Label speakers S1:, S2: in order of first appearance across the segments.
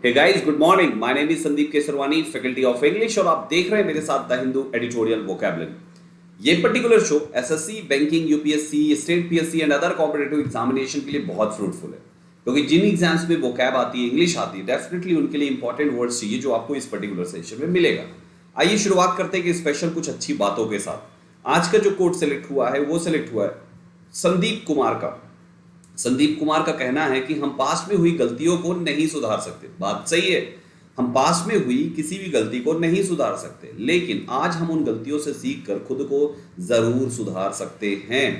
S1: Hey guys, good morning. My name is Sandeep Kesarwani, faculty of English, और आप देख रहे हैं मेरे साथ द हिंदू एडिटोरियल वोकैबुलरी। ये particular show SSC, banking, UPSC, state PSC and other competitive examination के लिए बहुत फ्रूटफुल है, क्योंकि जिन एग्जाम्स में वोकैब आती है, इंग्लिश आती है, डेफिनेटली उनके लिए इंपॉर्टेंट वर्ड्स चाहिए जो आपको इस पर्टिकुलर सेशन में मिलेगा। आइए शुरुआत करते हैं कि स्पेशल कुछ अच्छी बातों के साथ। आज का जो कोड सेलेक्ट हुआ है वो सेलेक्ट हुआ है संदीप कुमार का। संदीप कुमार का कहना है कि हम पास्ट में हुई गलतियों को नहीं सुधार सकते। बात सही है, हम पास्ट में हुई किसी भी गलती को नहीं सुधार सकते, लेकिन आज हम उन गलतियों से सीख कर खुद को जरूर सुधार सकते हैं।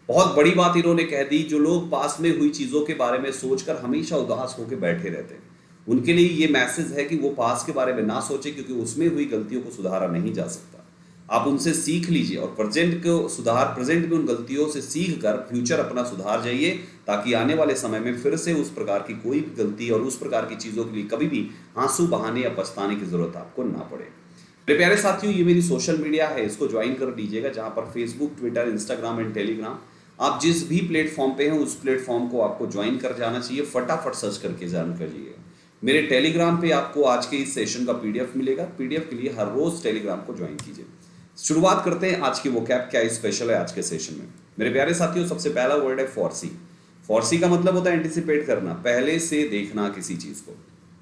S1: बहुत बड़ी बात इन्होंने कह दी। जो लोग पास्ट में हुई चीजों के बारे में सोचकर हमेशा उदास होकर बैठे रहते हैं, उनके लिए ये मैसेज है कि वो पास्ट के बारे में ना सोचे, क्योंकि उसमें हुई गलतियों को सुधारा नहीं जा सकता। आप उनसे सीख लीजिए और प्रेजेंट में उन गलतियों से सीख कर फ्यूचर अपना सुधार जाइए, ताकि आने वाले समय में फिर से उस प्रकार की कोई भी गलती और उस प्रकार की चीजों के लिए कभी भी आंसू बहाने या पछताने की जरूरत आपको ना पड़े। मेरे प्यारे साथियों, ये मेरी सोशल मीडिया है, इसको ज्वाइन कर लीजिएगा, जहां पर Facebook, Twitter, Instagram and Telegram, आप जिस भी प्लेटफॉर्म पे हैं उस प्लेटफॉर्म को आपको ज्वाइन कर जाना चाहिए। फटाफट सर्च करके ज्वाइन करिए। मेरे टेलीग्राम पे आपको आज के इस सेशन का पीडीएफ मिलेगा। पीडीएफ के लिए हर रोज टेलीग्राम को ज्वाइन कीजिए। शुरुआत करते हैं आज की वोकैब क्या स्पेशल है आज के सेशन में। मेरे प्यारे साथियों, सबसे पहला वर्ड है फॉरसी। फॉरसी का मतलब होता है एंटिसिपेट करना, पहले से देखना किसी चीज को,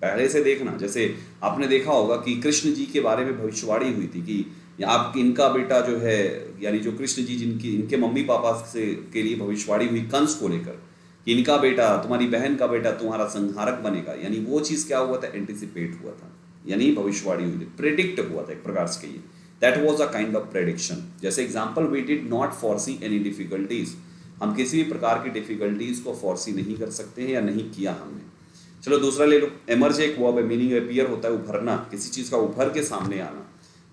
S1: पहले से देखना। जैसे आपने देखा होगा कि कृष्ण जी के बारे में भविष्यवाणी हुई थी कि आप इनका बेटा जो है, यानी जो कृष्ण जी जिनकी इनके मम्मी पापा से के लिए भविष्यवाणी हुई कंस को लेकर कि इनका बेटा, तुम्हारी बहन का बेटा तुम्हारा संहारक बनेगा, यानी वो चीज क्या हुआ था, एंटिसिपेट हुआ था, यानी भविष्यवाणी हुई थी, प्रेडिक्ट हुआ था एक प्रकार से कहिए। That was a kind of prediction. जैसे example, we did not foresee any difficulties. हम किसी भी प्रकार की डिफिकल्टीज को फॉरसी नहीं कर सकते हैं या नहीं किया हमने। चलो दूसरा ले लो, एमर्ज एक वर्ब है, मीनिंग अपीयर होता है उभरना, किसी चीज का उभर के सामने आना।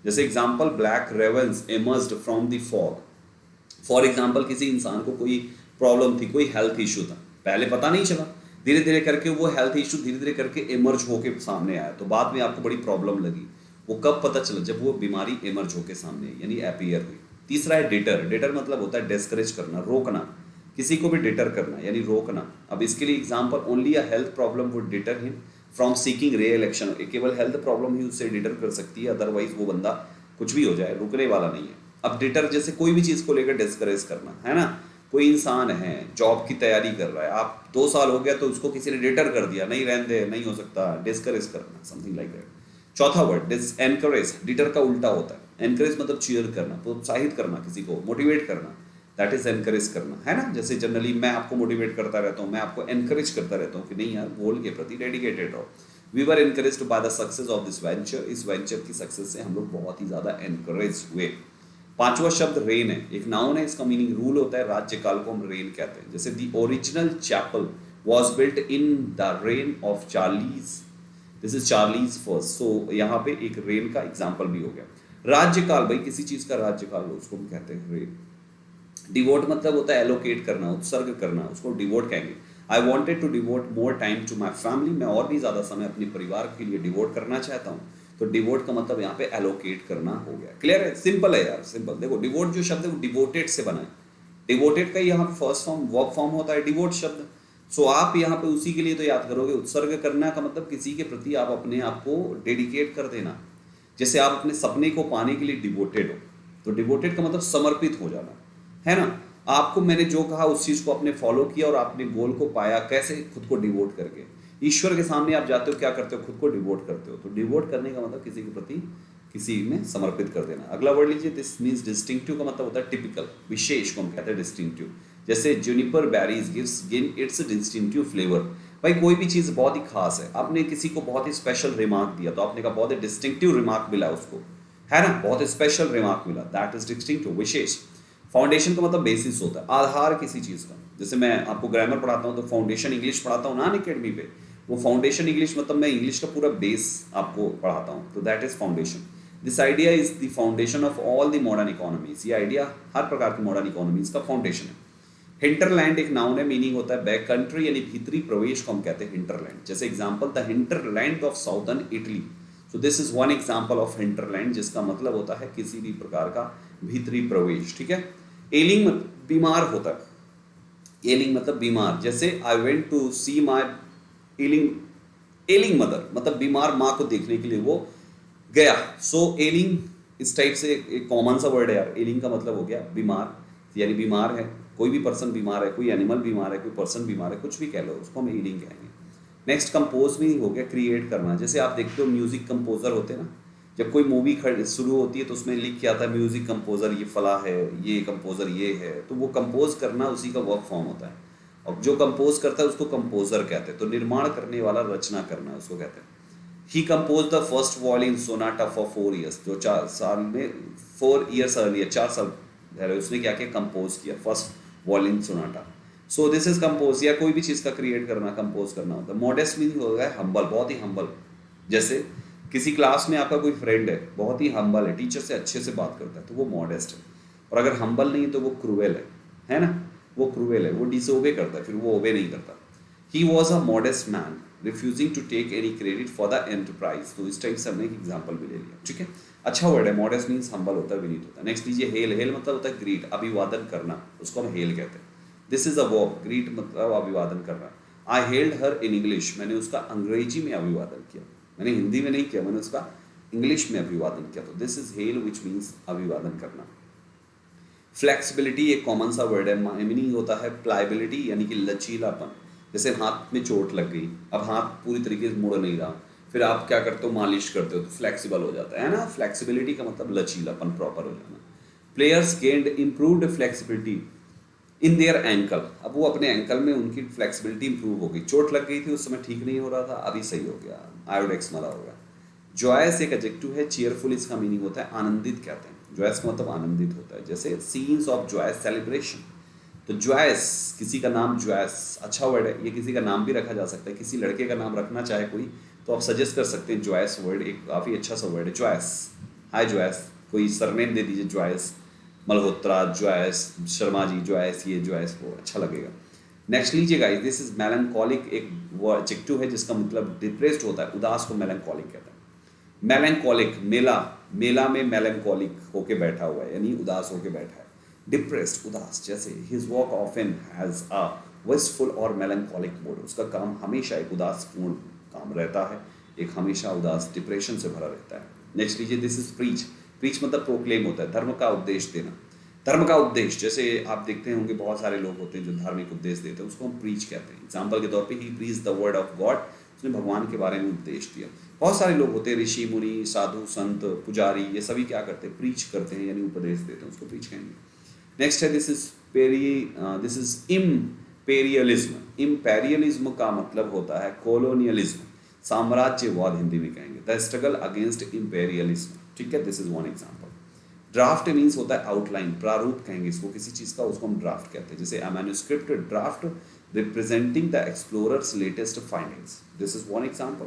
S1: जैसे example, black Ravens emerged from the fog. For example, किसी इंसान को कोई प्रॉब्लम थी, कोई हेल्थ इशू था, पहले पता नहीं चला, धीरे धीरे करके वो हेल्थ इशू धीरे धीरे करके एमर्ज होके सामने आया, तो बाद में आपको बड़ी प्रॉब्लम लगी। वो कब पता चला, जब वो बीमारी एमर्ज होके सामने यानी अपीयर हुई। तीसरा है डिटर। डिटर मतलब होता है डिस्करेज करना, रोकना, किसी को भी डिटर करना यानी रोकना। अब इसके लिए example, only a health problem would deter him from seeking रे इलेक्शन। केवल हेल्थ प्रॉब्लम ही उससे डिटर कर सकती है, अदरवाइज वो बंदा कुछ भी हो जाए रुकने वाला नहीं है। अब डिटर जैसे कोई भी चीज को लेकर डिस्करेज करना है ना। कोई इंसान है, जॉब की तैयारी कर रहा है, आप 2 साल हो गया तो उसको किसी ने डिटर कर दिया, नहीं रहने दे, नहीं हो सकता, डिस्करेज करना, समथिंग लाइक दैट। चौथा वर्ड डिस एनकरेज। डिटर का उल्टा होता है। एनकरेज मतलब चीयर करना, प्रोत्साहित करना, किसी को मोटिवेट करना, दैट इज एनकरेज करना, है ना। जैसे जनरली मैं आपको मोटिवेट करता रहता हूँ, मैं आपको एनकरेज करता रहता हूँ कि नहीं यार, गोल के प्रति डेडिकेटेड रहो। We were encouraged by the success of this venture. इस वेंचर की सक्सेस से हम लोग बहुत ही ज्यादा एनकरेज हुए। पांचवा शब्द रेन है, एक नाउन है, इसका मीनिंग रूल होता है, राज्यकाल को हम रेन कहते हैं। जैसे the original chapel was built in the reign of Charles, this is Charles first. So यहाँ पे एक रेन का एग्जाम्पल भी हो गया। राज्यकाल, भाई किसी चीज का राज्यकाल हो उसको हम कहते हैं रेन। डिवोट मतलब होता है एलोकेट करना, उत्सर्ग करना, उसको डिवोट कहेंगे। I wanted to devote more time to my family. मैं और भी ज्यादा समय अपने परिवार के लिए डिवोट करना चाहता हूँ। तो डिवोट का मतलब यहाँ पे एलोकेट करना हो गया। क्लियर है, सिंपल है यार, सिंपल। देखो डिवोट जो शब्द है वो डिवोटेड से बना है। डिवोटेड का यहाँ फर्स्ट फॉर्म वर्ब फॉर्म होता है डिवोट शब्द। सो आप यहाँ पे उसी के लिए तो याद करोगे। उत्सर्ग करना का मतलब किसी के प्रति आप अपने आप को डेडिकेट कर देना। जैसे आप अपने सपने को पाने के लिए डिवोटेड हो, तो डिवोटेड का मतलब समर्पित हो जाना, है ना। आपको मैंने जो कहा उस चीज को आपने फॉलो किया और आपने गोल को पाया, कैसे, खुद को डिवोट करके। ईश्वर के सामने आप जाते हो, क्या करते हो, खुद को डिवोट करते हो। तो डिवोट करने का मतलब किसी के प्रति, किसी में समर्पित कर देना। अगला वर्ड लीजिए, दिस मींस डिस्टिंक्टिव का मतलब होता है टिपिकल, विशेष को हम कहते हैं डिस्टिंक्टिव। जैसे जूनिपर बेरीज गिव्स गिन इट्स डिस्टिंक्टिव फ्लेवर। भाई कोई भी चीज बहुत ही खास है, आपने किसी को बहुत ही स्पेशल रिमार्क दिया तो आपने कहा बहुत ही डिस्टिंक्टिव रिमार्क मिला उसको, है ना, बहुत ही स्पेशल रिमार्क मिला, दैट इज डिस्टिंक्टिव, विशेष। फाउंडेशन का मतलब बेसिस होता है, आधार किसी चीज का। जैसे मैं आपको ग्रामर पढ़ाता हूँ तो फाउंडेशन इंग्लिश पढ़ाता हूँ ना अकेडमी पे, वो फाउंडेशन इंग्लिश मतलब मैं इंग्लिश का पूरा बेस आपको पढ़ाता हूँ, तो that is foundation. This idea is the foundation of all the modern economies. ये आइडिया हर प्रकार की मॉडर्न इकोनॉमीज का फाउंडेशन है। हिंटरलैंड एक नाउन है, मीनिंग होता है बैक कंट्री यानी भीतरी प्रवेश को हम कहते हैं हिंटरलैंड। जैसे example, the hinterland of southern Italy. So this is one example of hinterland, जिसका मतलब होता है किसी भी प्रकार का भीतरी प्रवेश, ठीक है। एलिंग बीमार होता है, एलिंग मतलब बीमार। जैसे I went to see my ailing ailing mother मतलब बीमार माँ को देखने के लिए वो गया। सो एलिंग इस टाइप से एक कॉमन सा वर्ड है यार। एलिंग का मतलब हो गया बीमार, यानी बीमार है, कोई भी पर्सन बीमार है, कोई एनिमल बीमार है, कोई पर्सन बीमार है, कुछ भी कह लो, उसको हम एलिंग कहेंगे। नेक्स्ट कंपोज भी हो गया क्रिएट करना। जैसे आप देखते हो म्यूजिक कंपोजर होते हैं ना, जब कोई मूवी शुरू होती है तो उसमें लिख के आता है म्यूजिक कंपोजर ये फला है, ये कंपोजर ये है, तो वो कंपोज करना उसी का वर्क फॉर्म होता है। और जो कंपोज करता है उसको कंपोजर कहते हैं। तो निर्माण करने वाला, रचना करना उसको कहते हैं। He compose the first volume sonata for 4 years, जो 4 साल में 4 ईयर्स अर्लियर, 4 साल पहले उसने क्या किया, कंपोज किया first volume Sonata. So this is compose, या कोई भी चीज़ का क्रिएट करना, कंपोज करना होता है। मॉडेस्ट मीनिंग हो गया हम्बल, बहुत ही हम्बल। जैसे किसी क्लास में आपका कोई फ्रेंड है, बहुत ही हम्बल है, टीचर से अच्छे से बात करता है, तो वो मॉडेस्ट है। और अगर हम्बल नहीं है तो वो क्रूएल है ना, वो क्रूएल है, वो डिसओबे करता है, फिर वो ओबे नहीं करता। He was a modest man refusing to take any credit for the enterprise. तो इस टाइप से हमने एक एग्जाम्पल भी ले लिया, ठीक है। अच्छा वर्ड है, मॉडेस्ट मीन्स हम्बल होता है, विनीत होता है। नेक्स्ट लीजिए हेल। हेल मतलब होता है ग्रीट, अभिवादन करना, उसको हम हेल कहते हैं। This is a verb, greet मतलब अभिवादन करना। I held her in English, मैंने उसका अंग्रेजी में अभिवादन किया, मैंने हिंदी में नहीं किया, मैंने उसका इंग्लिश में अभिवादन किया। तो this is hello which means अभिवादन करना। फ्लेक्सिबिलिटी एक कॉमन सा वर्ड है, मीनिंग होता है प्लाइबिलिटी यानी कि लचीलापन। जैसे हाथ में चोट लग गई, अब हाथ पूरी तरीके से मुड़ नहीं रहा, फिर आप क्या करते हो, मालिश करते हो तो फ्लेक्सिबल हो जाता है ना। फ्लेक्सिबिलिटी का मतलब लचीलापन, प्रॉपर हो जाना। Players gained improved flexibility in their ankle, अब वो अपने एंकल में उनकी फ्लेक्सिबिलिटी इंप्रूव हो गई। चोट लग गई थी उस समय, ठीक नहीं हो रहा था, अभी सही हो गया, आयोडेक्स मारा हो गया। जॉयस एक एडजेक्टिव है, चीयरफुल इसका मीनिंग होता है आनंदित कहते हैं। जॉयस का मतलब आनंदित होता है। जैसे सीन्स ऑफ जॉयस सेलिब्रेशन, तो जॉयस, किसी का नाम जॉयस, अच्छा वर्ड है, ये किसी का नाम भी रखा जा सकता है। किसी लड़के का नाम रखना चाहे कोई तो आप सजेस्ट कर सकते हैं जॉयस वर्ड, एक काफ़ी अच्छा सा वर्ड है जॉयस। हाय जॉयस, कोई सरनेम दे दीजिए Joyce, Malhotra Joyce, Sharma ji Joyce, ये जॉयस, वो अच्छा लगेगा। नेक्स्ट लीजिए गाइस, दिस इज मेलंकोलिक, एक वो एडजेक्टिव है जिसका मतलब डिप्रेस्ड होता है, उदास को मेलंकोलिक कहते हैं। मेलंकोलिक, मेला, मेला में मेलंकोलिक होके बैठा हुआ है, यानी उदास होके बैठा है। डिप्रेस्ड, उदास। जैसे his work often has a wistful और मेलंकोलिक मूड, उसका काम हमेशा एक उदासपूर्ण काम रहता है, एक हमेशा उदास, डिप्रेशन से भरा रहता है। नेक्स्ट लीजिए, दिस इज प्रीच। प्रीच मतलब प्रोक्लेम होता है, धर्म का उपदेश देना। धर्म का उपदेश, जैसे आप देखते होंगे बहुत सारे लोग होते हैं जो धार्मिक उपदेश देते हैं, उसको हम प्रीच कहते हैं। एग्जाम्पल के तौर पे, he preach the word of God, उसने भगवान के बारे में उपदेश दिया। बहुत सारे लोग होते हैं, ऋषि मुनि, साधु संत, पुजारी, ये सभी क्या करते हैं, प्रीच करते हैं, यानी उपदेश देते हैं, उसको प्रीच कहेंगे। नेक्स्ट है, दिस इज इम्पेरियलिज्म। इम्पेरियलिज्म का मतलब होता है कोलोनियलिज्म, साम्राज्यवाद हिंदी में कहेंगे, द स्ट्रगल अगेंस्ट इम्पेरियलिज्म, ठीक है। This is one example. Draft means होता है आउटलाइन, प्रारूप कहेंगे इसको किसी चीज का, उसको हम ड्राफ्ट कहते हैं। जैसे a manuscript draft representing the explorer's latest findings, this is one example.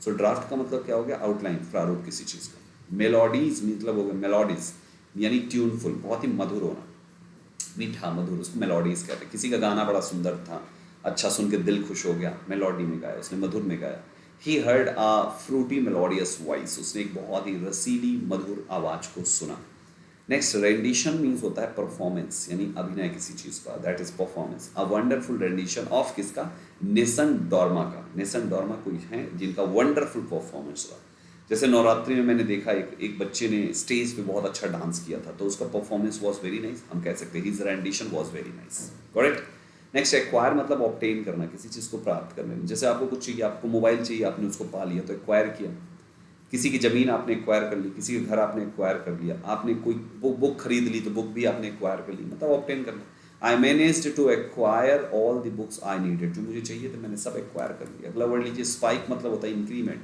S1: So draft का मतलब क्या हो गया, आउटलाइन, प्रारूप किसी चीज का। मेलोडीज मतलब हो गया, मेलोडीज यानी ट्यूनफुल, बहुत ही मधुर होना, मीठा मधुर, उसको मेलोडीज कहते हैं। किसी का गाना बड़ा सुंदर था, अच्छा सुन के दिल खुश हो गया, मेलोडी में गाया उसने, मधुर में गाया। He heard a fruity melodious voice, उसने एक बहुत ही रसीली मधुर आवाज को सुना। नेक्स्ट, रेंडिशन मीन्स होता है परफॉर्मेंस, यानी अभिनय किसी चीज का, that is performance. A wonderful rendition of किसका, नेसन डॉर्मा का। नेसन डॉर्मा कोई है जिनका वंडरफुल परफॉर्मेंस हुआ। जैसे नवरात्रि में मैंने देखा एक बच्चे ने स्टेज पे बहुत अच्छा डांस किया था, तो उसका परफॉर्मेंस वॉज वेरी नाइस, हम कह सकते हैं his rendition was very nice, correct. Next, acquire मतलब ऑब्टेन करना, किसी चीज़ को प्राप्त करने में। जैसे आपको कुछ चाहिए, आपको मोबाइल चाहिए, आपने उसको पा लिया तो एक्वायर किया। किसी की ज़मीन आपने एक्वायर कर ली, किसी के घर आपने एक्वायर कर लिया, आपने कोई बुक खरीद ली तो बुक भी आपने एक्वायर कर ली, मतलब ऑब्टेन करना। I managed to acquire all the books I needed, जो मुझे चाहिए तो मैंने सब एक्वायर कर लिया। अगला वर्ड लीजिए, स्पाइक मतलब होता है इंक्रीमेंट।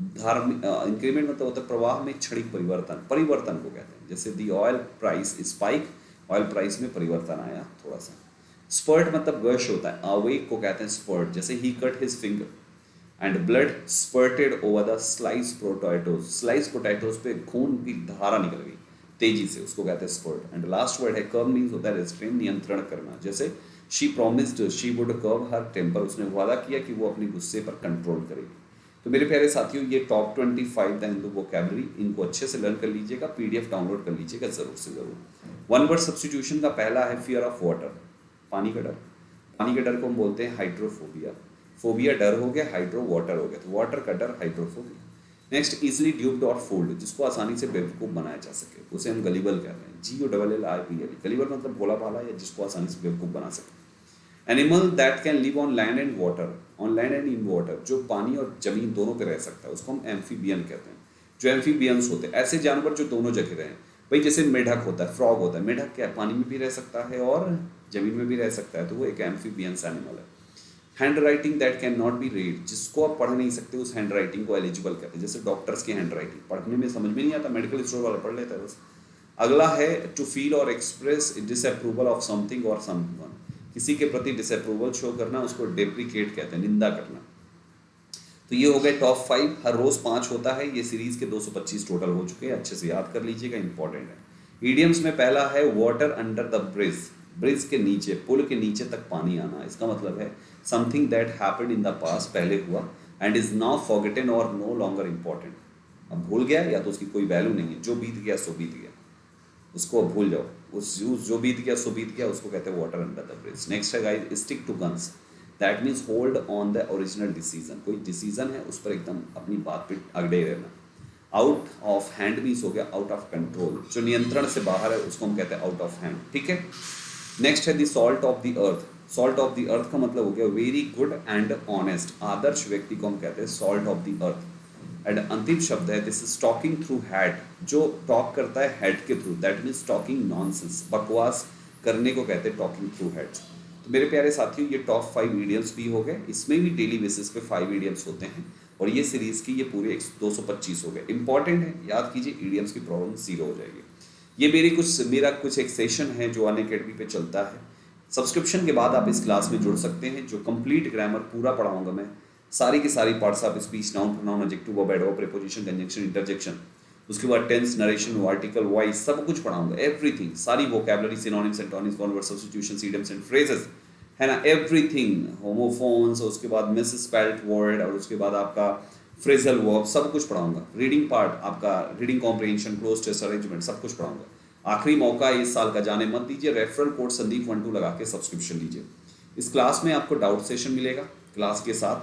S1: इंक्रीमेंट मतलब होता है प्रवाह में क्षणिक परिवर्तन, परिवर्तन को कहते हैं। जैसे the oil price spike, oil price में परिवर्तन आया थोड़ा सा। स्पर्ट मतलब गश होता है, अवेक को कहते हैं स्पर्ट। जैसे he cut his finger and blood spurted over the slice potatoes, slice potatoes पे खून की धारा निकल गई तेजी से, उसको कहते हैं स्पर्ट। एंड लास्ट वर्ड है कर्व, मीन्स होता है रेस्ट्रेन, नियंत्रण करना। जैसे she promised she would curb her temper, उसने वादा किया कि वो अपने गुस्से पर कंट्रोल करेगी। तो मेरे प्यारे साथियों, ये टॉप 25 द हिंदू वोकैबुलरी, इनको अच्छे से लर्न कर लीजिएगा, पीडीएफ डाउनलोड कर लीजिएगा जरूर से जरूर। वन वर्ड सब्स्टिट्यूशन का पहला है फियर ऑफ वाटर, पानी का डर। पानी के डर को हम बोलते हैं हाइड्रोफोबिया। फोबिया डर हो गया, हाइड्रो वाटर हो गया, तो वाटर का डर हाइड्रोफोबिया। नेक्स्ट इजिली ड्यूप्ड और फूल्ड, जिसको आसानी से बेवकूफ़ बनाया जा सके, उसे हम गलीबल कह रहे हैं, GULLIBL। गलीबल मतलब भोला भाला या जिसको आसानी से बेवकूफ़ बना सके। Animal that can live on land and water, on land and in water, जो पानी और जमीन दोनों पे रह सकता है, उसको हम एम्फीबियन कहते हैं। जो एम्फीबियंस होते हैं ऐसे जानवर जो दोनों जगह रहें। भाई जैसे मेढक होता है, फ्रॉग होता है, मेढक क्या पानी में भी रह सकता है और जमीन में भी रह सकता है, तो वो एक एम्फीबियंस एनिमल है। Hand writing that can not be read, जिसको आप पढ़ नहीं सकते उस हैंड राइटिंग को एलिजिबल कहते हैं। जैसे डॉक्टर्स की हैंड राइटिंग पढ़ने में समझ में नहीं आता, मेडिकल स्टोर वाला पढ़ लेता है बस। अगला है टू फील और एक्सप्रेस डिसअप्रूवल ऑफ समथिंग और समवन, किसी के प्रति डिसअप्रूवल शो करना, उसको डेप्रिकेट कहते हैं, निंदा करना। तो ये हो गए टॉप 5। हर रोज 5 होता है। ये सीरीज के 225 टोटल हो चुके हैं, अच्छे से याद कर लीजिएगा, इंपॉर्टेंट है। ईडियम्स में पहला है water under the bridge, bridge के नीचे, पुल के नीचे तक पानी आना। इसका मतलब है something that happened in the past, पहले हुआ, एंड इज नाउ फॉरगेटन और नो लॉन्गर इंपॉर्टेंट। अब भूल गया या तो उसकी कोई वैल्यू नहीं है, जो बीत गया सो बीत गया, उसको अब भूल जाओ। उस जो बीत गया सो बीत गया, उसको कहते हैं water under the bridge. Next है guys stick to guns, that means hold on the original decision. कोई डिसीजन है उस पर एकदम अपनी बात पे अगड़े रहना। आउट ऑफ हैंड मीन्स हो गया आउट ऑफ कंट्रोल, जो नियंत्रण से बाहर है उसको हम कहते हैं आउट ऑफ हैंड, ठीक है। नेक्स्ट है the salt of the earth. Salt of the earth का मतलब हो गया वेरी गुड एंड ऑनेस्ट, आदर्श व्यक्ति को हम कहते हैं salt of the earth. And अंतिम शब्द है this is talking through head, जो टॉक करता है हेड के through, that means talking nonsense, बकवास करने को कहते हैं टॉकिंग थ्रू हेड। तो मेरे प्यारे साथियों ये टॉप 5 ईडियम्स भी हो गए, इसमें भी डेली बेसिस पे 5 ईडियम्स होते हैं, और ये सीरीज की ये पूरे 225 हो गए। इंपॉर्टेंट है, याद कीजिए, ईडियम्स की प्रॉब्लम 0 हो जाएगी। ये मेरा कुछ एक सेशन है जो अनअकैडमी पे चलता है। सब्सक्रिप्शन के बाद आप इस क्लास में जुड़ सकते हैं, जो कंप्लीट ग्रामर पूरा पढ़ाऊंगा मैं, सारी की सारी parts of speech, noun, pronoun, adjective, verb, adverb, preposition, conjunction, interjection, उसके बाद टेंस, नरेशन, आर्टिकल, वॉइस, सब कुछ पढ़ाऊंगा, एवरीथिंग, सारी vocabulary, synonyms, antonyms, one word substitutions, idioms and phrases, है ना, एवरीथिंग, होमोफोन्स, उसके बाद मिसस्पेल्ड वर्ड, और उसके बाद आपका फ्रेजल वर्ब, सब कुछ पढ़ाऊंगा। रीडिंग पार्ट आपका, reading comprehension, cloze test arrangement, सब कुछ पढ़ाऊंगा। आखिरी मौका इस साल का, जाने मत दीजिए, रेफरल कोड संदीप 12 लगा के सब्सक्रिप्शन लीजिए। इस क्लास में आपको डाउट सेशन मिलेगा, क्लास के साथ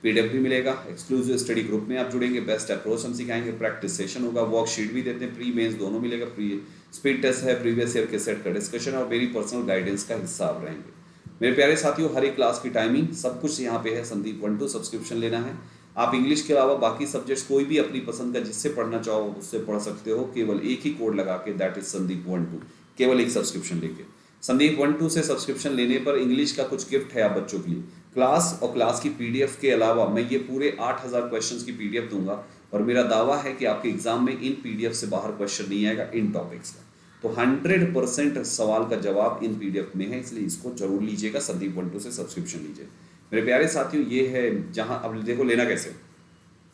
S1: पीडीएफ भी मिलेगा, एक्सक्लूसिव स्टडी ग्रुप में आप जुड़ेंगे, बेस्ट अप्रोच हम सिखाएंगे, प्रैक्टिस सेशन होगा, वर्कशीट भी देते हैं, प्री मेंस दोनों मिलेगा, प्री स्पीड टेस्ट है, प्रीवियस ईयर के सेट का डिस्कशन, और मेरी पर्सनल गाइडेंस का हिस्सा आप रहेंगे। मेरे प्यारे साथियों, हर एक क्लास की टाइमिंग सब कुछ यहाँ पे है, संदीप 12 सब्सक्रिप्शन लेना है। आप इंग्लिश के अलावा बाकी सब्जेक्ट्स कोई भी अपनी पसंद का जिससे पढ़ना चाहो उससे पढ़ सकते हो, केवल एक ही कोड लगा के, दैट इज संदीप 12, केवल एक सब्सक्रिप्शन लेके। संदीप 12 से सब्सक्रिप्शन लेने पर इंग्लिश का कुछ गिफ्ट है आप बच्चों के लिए, क्लास और क्लास की पीडीएफ के अलावा मैं ये पूरे 8000 क्वेश्चंस की पीडीएफ दूंगा, और मेरा दावा है कि आपके एग्जाम में इन पीडीएफ से बाहर क्वेश्चन नहीं आएगा इन टॉपिक्स का। तो 100% सवाल का जवाब इन पीडीएफ में है, इसलिए इसको जरूर लीजिएगा, संदीप 12 से सब्सक्रिप्शन लीजिए। मेरे प्यारे साथियों, ये है जहां, अब देखो लेना कैसे,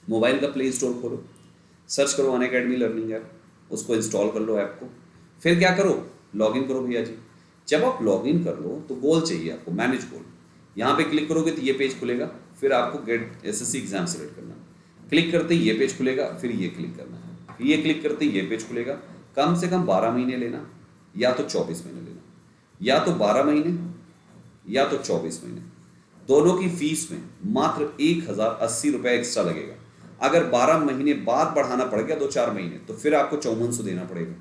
S1: मोबाइल का प्ले स्टोर खोलो, सर्च करो अनअकैडमी लर्निंग ऐप, उसको इंस्टॉल कर लो ऐप को, फिर क्या करो, लॉगिन करो भैया जी। जब आप लॉगिन कर लो तो गोल चाहिए आपको, मैनेज गोल, यहाँ पे क्लिक करोगे तो ये पेज खुलेगा, फिर आपको गेट एसएससी एग्जाम सेलेक्ट करना, क्लिक करते ही ये पेज खुलेगा, फिर ये क्लिक करना है, फिर ये क्लिक करते ही ये पेज खुलेगा। कम से कम 12 महीने लेना, या तो 24 महीने लेना, या तो 12 महीने या तो 24 महीने, दोनों की फीस में मात्र 1080 रुपये एक्स्ट्रा लगेगा। अगर 12 महीने बाद बढ़ाना पड़ गया 2-4 महीने, तो फिर आपको 5400 देना पड़ेगा,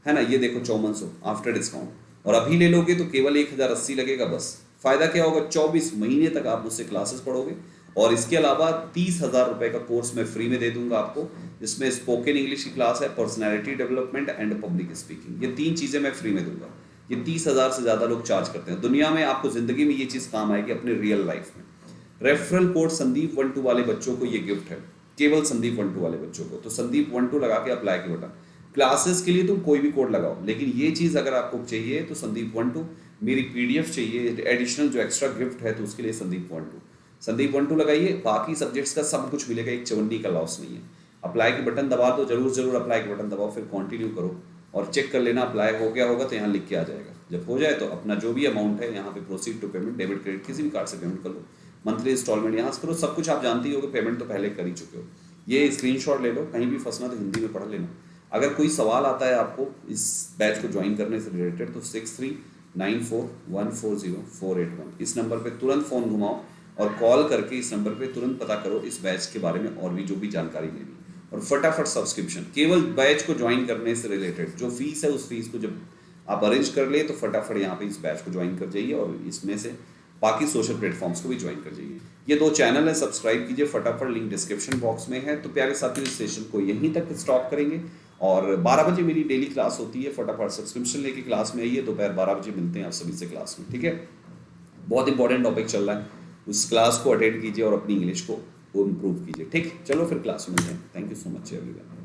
S1: है ना, ये देखो 5400 आफ्टर डिस्काउंट, और अभी ले लोगे तो केवल 1080 लगेगा बस। फायदा क्या होगा, 24 महीने तक आप मुझसे क्लासेस पढ़ोगे, और इसके अलावा 30,000 रुपये का कोर्स मैं फ्री में दे दूंगा आपको, जिसमें स्पोकन इंग्लिश की क्लास है, personality development and public speaking, ये 3 चीज़ें मैं फ्री में दूंगा। ये 30,000 से ज़्यादा लोग चार्ज करते हैं दुनिया में, आपको जिंदगी में ये चीज़ काम आएगी अपने रियल लाइफ में। रेफरल कोड संदीप 12 वाले बच्चों को ये गिफ्ट है, केवल संदीप 12 वाले बच्चों को। तो संदीप 12 लगा के अप्लाई के बटन, क्लासेस के लिए तुम कोई भी कोड लगाओ, लेकिन ये चीज़ अगर आपको चाहिए तो संदीप 12, मेरी पीडीएफ चाहिए एडिशनल जो एक्स्ट्रा गिफ्ट है, तो उसके लिए संदीप 12 लगाइए। बाकी सब्जेक्ट्स का सब कुछ मिलेगा, एक चवन्नी का लॉस नहीं है। अप्लाई के बटन दबा दो, जरूर अप्लाई के बटन दबाओ, फिर कंटिन्यू करो और चेक कर लेना अप्लाई हो गया होगा तो यहाँ लिख के आ जाएगा। जब हो जाए तो अपना जो भी अमाउंट है यहाँ पे proceed to payment, debit credit किसी भी कार्ड से पेमेंट कर लो, मंथली इंस्टॉलमेंट यहाँ से करो, सब कुछ आप जानती हो कि पेमेंट तो पहले कर ही चुके हो। ये स्क्रीनशॉट ले लो, कहीं भी फंसना तो हिंदी में पढ़ लेना। अगर कोई सवाल आता है आपको इस बैच को ज्वाइन करने से रिलेटेड, तो 6394140481 इस नंबर पे तुरंत फ़ोन घुमाओ और कॉल करके इस नंबर पे तुरंत पता करो इस बैच के बारे में और भी जो भी जानकारी लेनी, और फटाफट सब्सक्रिप्शन, केवल बैच को ज्वाइन करने से रिलेटेड जो फीस है उस फीस को जब आप अरेंज कर ले तो फटाफट यहाँ पे इस बैच को ज्वाइन कर जाइए और इसमें से बाकी सोशल प्लेटफॉर्म्स को भी ज्वाइन कर जाइए। ये 2 चैनल है, सब्सक्राइब कीजिए फटाफट, लिंक डिस्क्रिप्शन बॉक्स में है। तो प्यारे साथियों, इस सेशन को यहीं तक स्टॉप करेंगे और 12 बजे मेरी डेली क्लास होती है। फटाफट सब्सक्रिप्शन लेके क्लास में आइए, दोपहर 12 बजे मिलते हैं आप सभी से क्लास में, ठीक है। बहुत इंपॉर्टेंट टॉपिक चल रहा है, उस क्लास को अटेंड कीजिए और अपनी इंग्लिश को इम्प्रूव कीजिए, ठीक। चलो फिर क्लास में मिलते हैं। Thank you so much everyone.